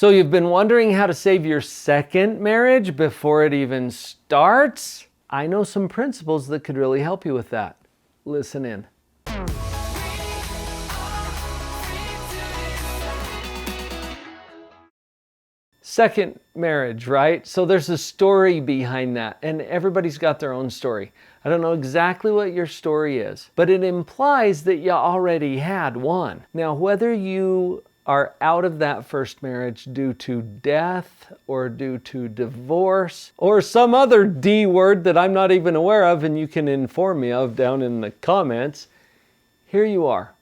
So you've been wondering how to save your second marriage before it even starts? I know some principles that could really help you with that. Listen in. Second marriage, right? So there's a story behind that, and everybody's got their own story. I don't know exactly what your story is, but it implies that you already had one. Now, whether you are out of that first marriage due to death or due to divorce or some other D word that I'm not even aware of and you can inform me of down in the comments, here you are.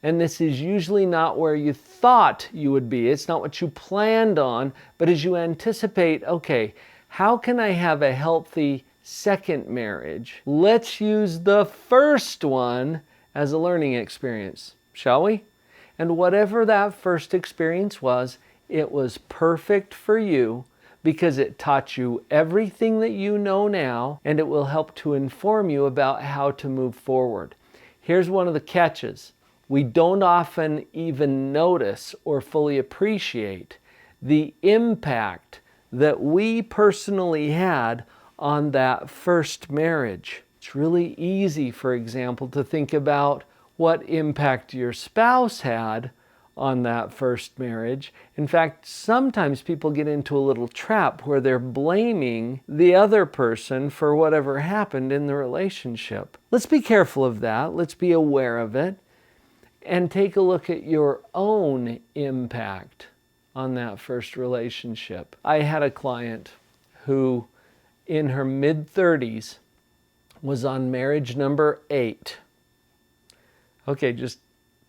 And this is usually not where you thought you would be. It's not what you planned on, but as you anticipate, okay, how can I have a healthy second marriage? Let's use the first one as a learning experience, shall we? And whatever that first experience was, it was perfect for you because it taught you everything that you know now, and it will help to inform you about how to move forward. Here's one of the catches. We don't often even notice or fully appreciate the impact that we personally had on that first marriage. It's really easy, for example, to think about what impact your spouse had on that first marriage. In fact, sometimes people get into a little trap where they're blaming the other person for whatever happened in the relationship. Let's be careful of that. Let's be aware of it. And take a look at your own impact on that first relationship. I had a client who, in her mid-30s, was on marriage number 8. Okay, just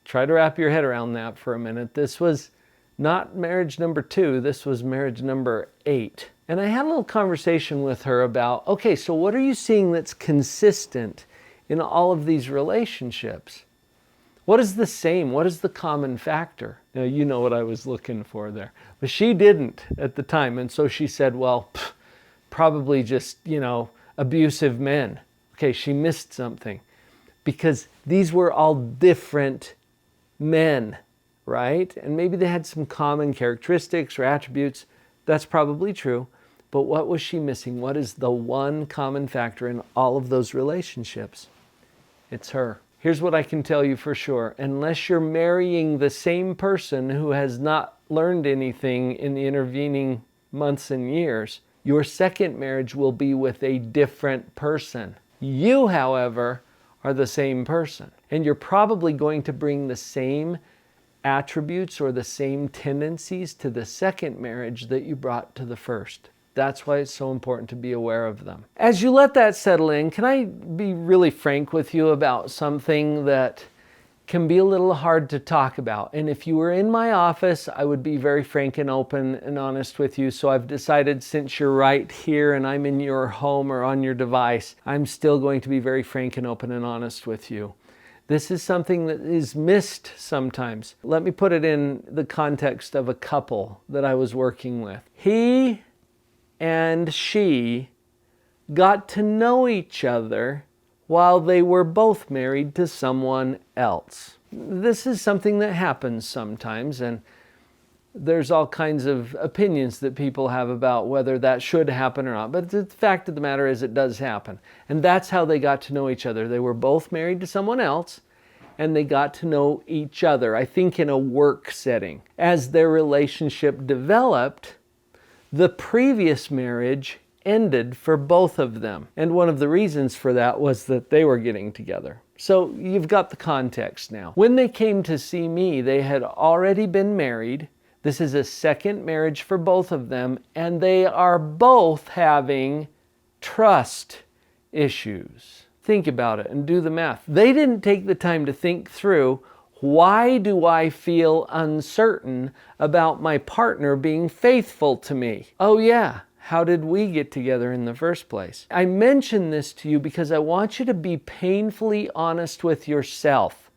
try to wrap your head around that for a minute. This was not marriage number 2, this was marriage number 8. And I had a little conversation with her about, okay, so what are you seeing that's consistent in all of these relationships? What is the same? What is the common factor? Now, you know what I was looking for there. But she didn't at the time. And so she said, well, probably just, abusive men. Okay, she missed something. Because these were all different men, right? And maybe they had some common characteristics or attributes. That's probably true. But what was she missing? What is the one common factor in all of those relationships? It's her. Here's what I can tell you for sure. Unless you're marrying the same person who has not learned anything in the intervening months and years, your second marriage will be with a different person. You, however, are the same person. And you're probably going to bring the same attributes or the same tendencies to the second marriage that you brought to the first. That's why it's so important to be aware of them. As you let that settle in, can I be really frank with you about something that can be a little hard to talk about? And if you were in my office, I would be very frank and open and honest with you. So I've decided, since you're right here and I'm in your home or on your device, I'm still going to be very frank and open and honest with you. This is something that is missed sometimes. Let me put it in the context of a couple that I was working with. He and she got to know each other while they were both married to someone else. This is something that happens sometimes, and there's all kinds of opinions that people have about whether that should happen or not. But the fact of the matter is, it does happen. And that's how they got to know each other. They were both married to someone else, and they got to know each other, I think in a work setting. As their relationship developed, the previous marriage ended for both of them. And one of the reasons for that was that they were getting together. So you've got the context now. When they came to see me, they had already been married. This is a second marriage for both of them, and they are both having trust issues. Think about it and do the math. They didn't take the time to think through, why do I feel uncertain about my partner being faithful to me? Oh yeah, how did we get together in the first place? I mention this to you because I want you to be painfully honest with yourself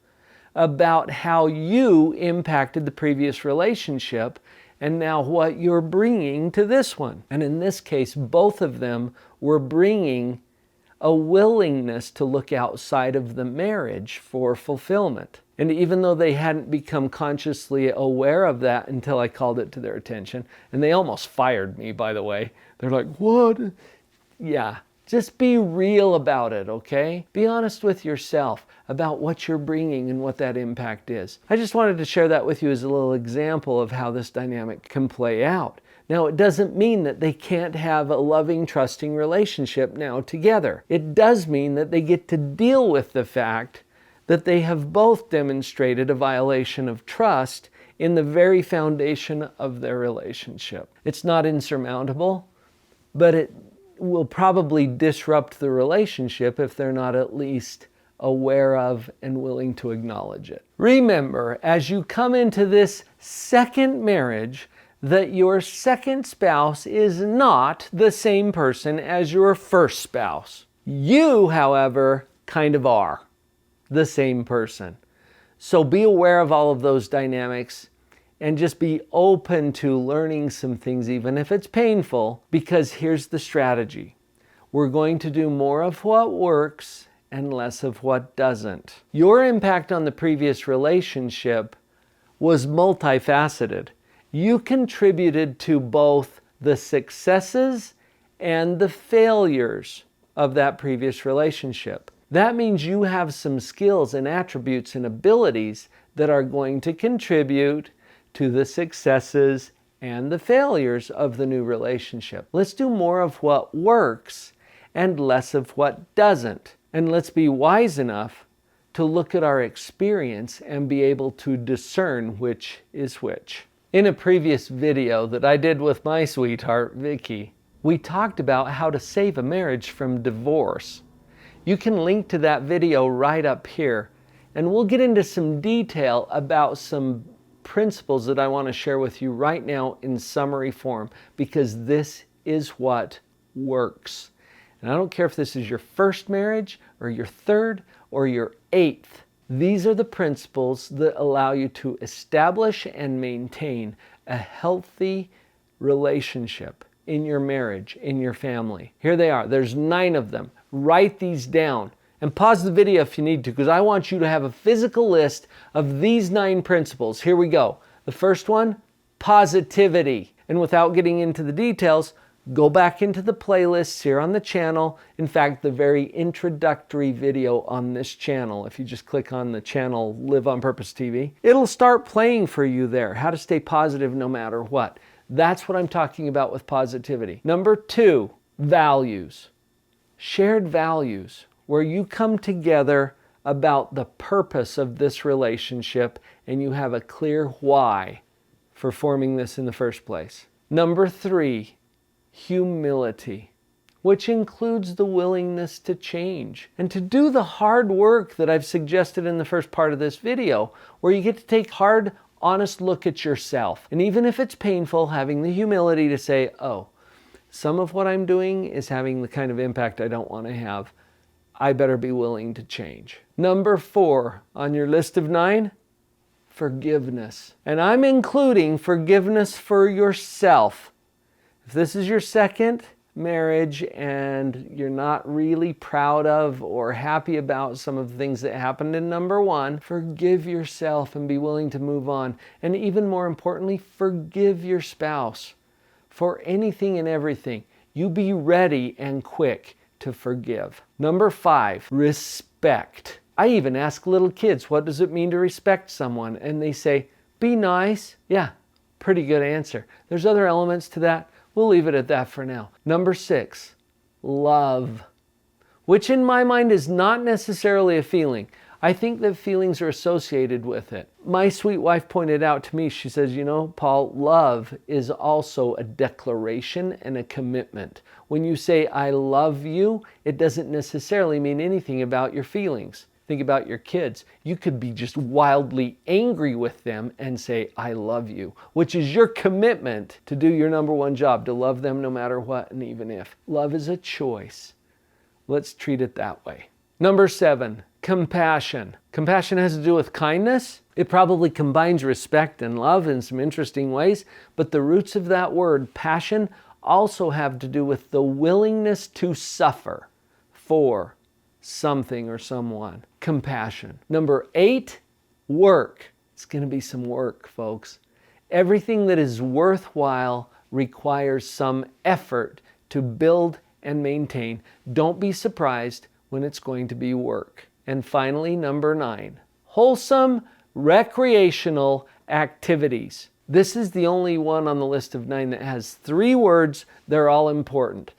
about how you impacted the previous relationship and now what you're bringing to this one. And in this case, both of them were bringing a willingness to look outside of the marriage for fulfillment. And even though they hadn't become consciously aware of that until I called it to their attention, and they almost fired me, by the way. They're like, what? Yeah, just be real about it, okay? Be honest with yourself about what you're bringing and what that impact is. I just wanted to share that with you as a little example of how this dynamic can play out. Now, it doesn't mean that they can't have a loving, trusting relationship now together. It does mean that they get to deal with the fact that they have both demonstrated a violation of trust in the very foundation of their relationship. It's not insurmountable, but it will probably disrupt the relationship if they're not at least aware of and willing to acknowledge it. Remember, as you come into this second marriage, that your second spouse is not the same person as your first spouse. You, however, kind of are the same person. So be aware of all of those dynamics and just be open to learning some things, even if it's painful, because here's the strategy. We're going to do more of what works and less of what doesn't. Your impact on the previous relationship was multifaceted. You contributed to both the successes and the failures of that previous relationship. That means you have some skills and attributes and abilities that are going to contribute to the successes and the failures of the new relationship. Let's do more of what works and less of what doesn't. And let's be wise enough to look at our experience and be able to discern which is which. In a previous video that I did with my sweetheart, Vicky, we talked about how to save a marriage from divorce. You can link to that video right up here, and we'll get into some detail about some principles that I want to share with you right now in summary form, because this is what works. And I don't care if this is your first marriage or your third or your eighth. These are the principles that allow you to establish and maintain a healthy relationship in your marriage, in your family. Here they are. There's 9 of them. Write these down and pause the video if you need to, because I want you to have a physical list of these 9 principles. Here we go. The first one, positivity. And without getting into the details, go back into the playlists here on the channel. In fact, the very introductory video on this channel, if you just click on the channel Live on Purpose TV, it'll start playing for you there, how to stay positive no matter what. That's what I'm talking about with positivity. Number 2, values. Shared values, where you come together about the purpose of this relationship and you have a clear why for forming this in the first place. Number 3, humility, which includes the willingness to change and to do the hard work that I've suggested in the first part of this video, where you get to take hard, honest look at yourself. And even if it's painful, having the humility to say, oh, some of what I'm doing is having the kind of impact I don't want to have. I better be willing to change. Number 4 on your list of 9, forgiveness. And I'm including forgiveness for yourself. If this is your second marriage and you're not really proud of or happy about some of the things that happened in number 1, forgive yourself and be willing to move on. And even more importantly, forgive your spouse for anything and everything. You be ready and quick to forgive. Number 5, respect. I even ask little kids, what does it mean to respect someone? And they say, be nice. Yeah, pretty good answer. There's other elements to that. We'll leave it at that for now. Number 6, love, which in my mind is not necessarily a feeling. I think that feelings are associated with it. My sweet wife pointed out to me, she says, you know, Paul, love is also a declaration and a commitment. When you say, I love you, it doesn't necessarily mean anything about your feelings. Think about your kids. You could be just wildly angry with them and say, I love you, which is your commitment to do your number 1 job, to love them no matter what and even if. Love is a choice. Let's treat it that way. Number 7, compassion. Compassion has to do with kindness. It probably combines respect and love in some interesting ways, but the roots of that word, passion, also have to do with the willingness to suffer for something or someone. Compassion. Number 8, Work. It's going to be some work, folks. Everything that is worthwhile requires some effort to build and maintain. Don't be surprised when it's going to be work. And finally, number 9, wholesome recreational activities. This is the only one on the list of 9 that has 3 words. They're all important.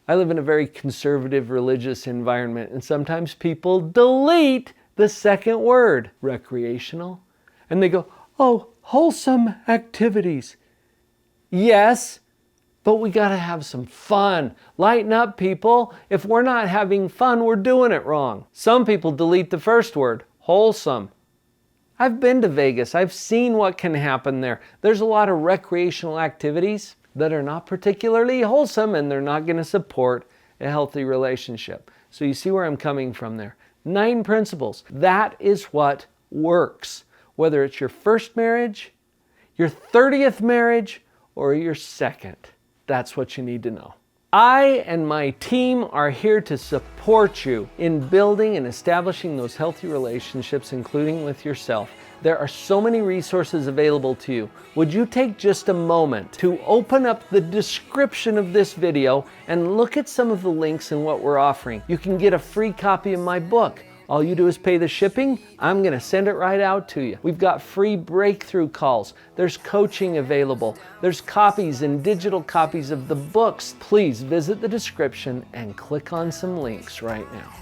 I live in a very conservative religious environment, and sometimes people delete the second word, recreational, and they go, oh, wholesome activities. Yes, but we got to have some fun. Lighten up, people. If we're not having fun, we're doing it wrong. Some people delete the first word, wholesome. I've been to Vegas. I've seen what can happen there. There's a lot of recreational activities that are not particularly wholesome, and they're not going to support a healthy relationship. So you see where I'm coming from there. 9 principles. That is what works. Whether it's your first marriage, your 30th marriage, or your second. That's what you need to know. I and my team are here to support you in building and establishing those healthy relationships, including with yourself. There are so many resources available to you. Would you take just a moment to open up the description of this video and look at some of the links and what we're offering? You can get a free copy of my book. All you do is pay the shipping. I'm going to send it right out to you. We've got free breakthrough calls. There's coaching available. There's copies and digital copies of the books. Please visit the description and click on some links right now.